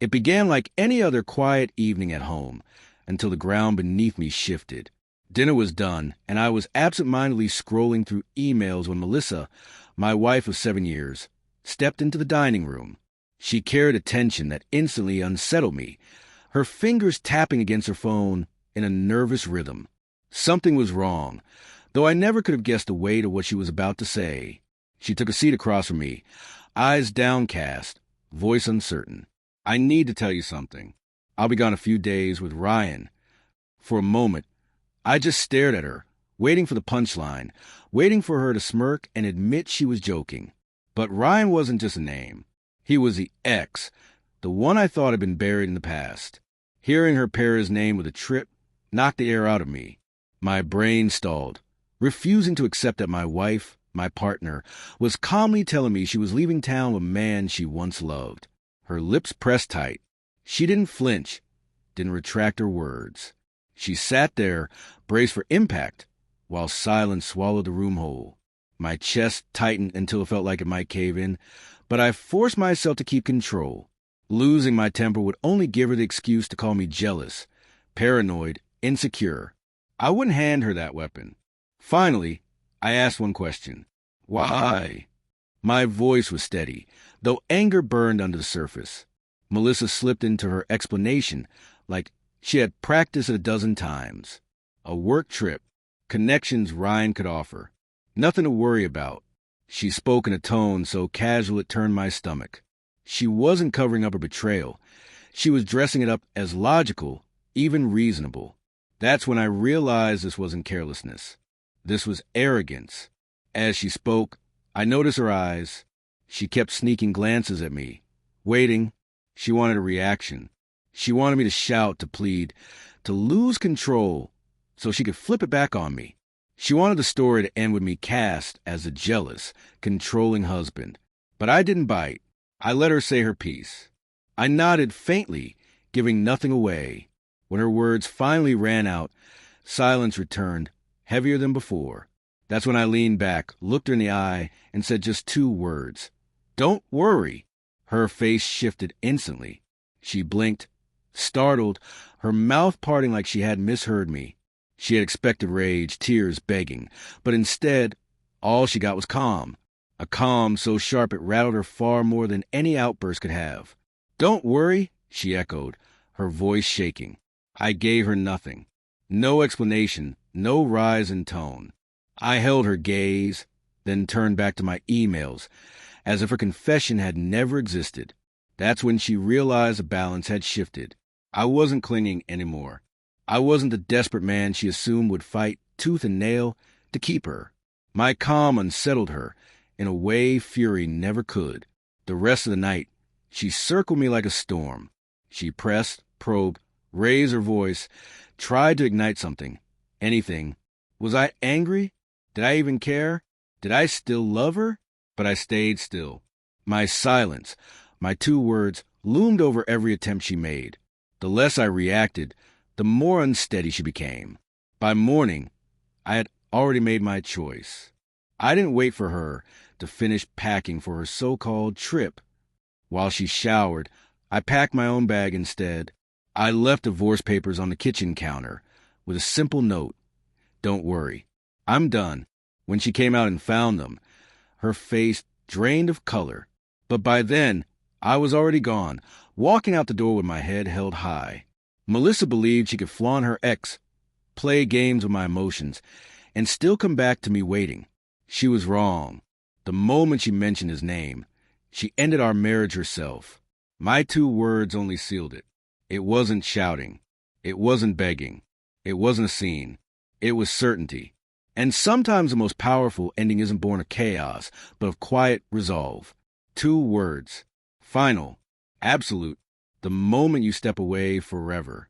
It began like any other quiet evening at home, until the ground beneath me shifted. Dinner was done, and I was absent-mindedly scrolling through emails when Melissa, my wife of 7 years, stepped into the dining room. She carried a tension that instantly unsettled me, her fingers tapping against her phone in a nervous rhythm. Something was wrong, though I never could have guessed the weight of what she was about to say. She took a seat across from me, eyes downcast, voice uncertain. "I need to tell you something. I'll be gone a few days with Ryan." For a moment, I just stared at her, waiting for the punchline, waiting for her to smirk and admit she was joking. But Ryan wasn't just a name. He was the ex, the one I thought had been buried in the past. Hearing her pair his name with a trip knocked the air out of me. My brain stalled, refusing to accept that my wife, my partner, was calmly telling me she was leaving town with a man she once loved. Her lips pressed tight. She didn't flinch, didn't retract her words. She sat there, braced for impact, while silence swallowed the room whole. My chest tightened until it felt like it might cave in, but I forced myself to keep control. Losing my temper would only give her the excuse to call me jealous, paranoid, insecure. I wouldn't hand her that weapon. Finally, I asked one question. "Why?" My voice was steady, though anger burned under the surface. Melissa slipped into her explanation like she had practiced it a dozen times. A work trip, connections Ryan could offer. Nothing to worry about. She spoke in a tone so casual it turned my stomach. She wasn't covering up her betrayal. She was dressing it up as logical, even reasonable. That's when I realized this wasn't carelessness. This was arrogance. As she spoke, I noticed her eyes. She kept sneaking glances at me, waiting. She wanted a reaction. She wanted me to shout, to plead, to lose control so she could flip it back on me. She wanted the story to end with me cast as a jealous, controlling husband. But I didn't bite. I let her say her piece. I nodded faintly, giving nothing away. When her words finally ran out, silence returned, heavier than before. That's when I leaned back, looked her in the eye, and said just 2 words. "Don't worry." Her face shifted instantly. She blinked, startled, her mouth parting like she had misheard me. She had expected rage, tears begging, but instead, all she got was calm. A calm so sharp it rattled her far more than any outburst could have. "Don't worry," she echoed, her voice shaking. I gave her nothing. No explanation, no rise in tone. I held her gaze, then turned back to my emails, as if her confession had never existed. That's when she realized the balance had shifted. I wasn't clinging anymore. I wasn't the desperate man she assumed would fight tooth and nail to keep her. My calm unsettled her in a way fury never could. The rest of the night, she circled me like a storm. She pressed, probed, raised her voice, tried to ignite something, anything. Was I angry? Did I even care? Did I still love her? But I stayed still. My silence, my 2 words, loomed over every attempt she made. The less I reacted, the more unsteady she became. By morning, I had already made my choice. I didn't wait for her to finish packing for her so-called trip. While she showered, I packed my own bag instead. I left divorce papers on the kitchen counter with a simple note. "Don't worry, I'm done." When she came out and found them, her face drained of color. But by then, I was already gone, walking out the door with my head held high. Melissa believed she could flaunt her ex, play games with my emotions, and still come back to me waiting. She was wrong. The moment she mentioned his name, she ended our marriage herself. My 2 words only sealed it. It wasn't shouting. It wasn't begging. It wasn't a scene. It was certainty. And sometimes the most powerful ending isn't born of chaos, but of quiet resolve. 2 words. Final. Absolute. The moment you step away forever.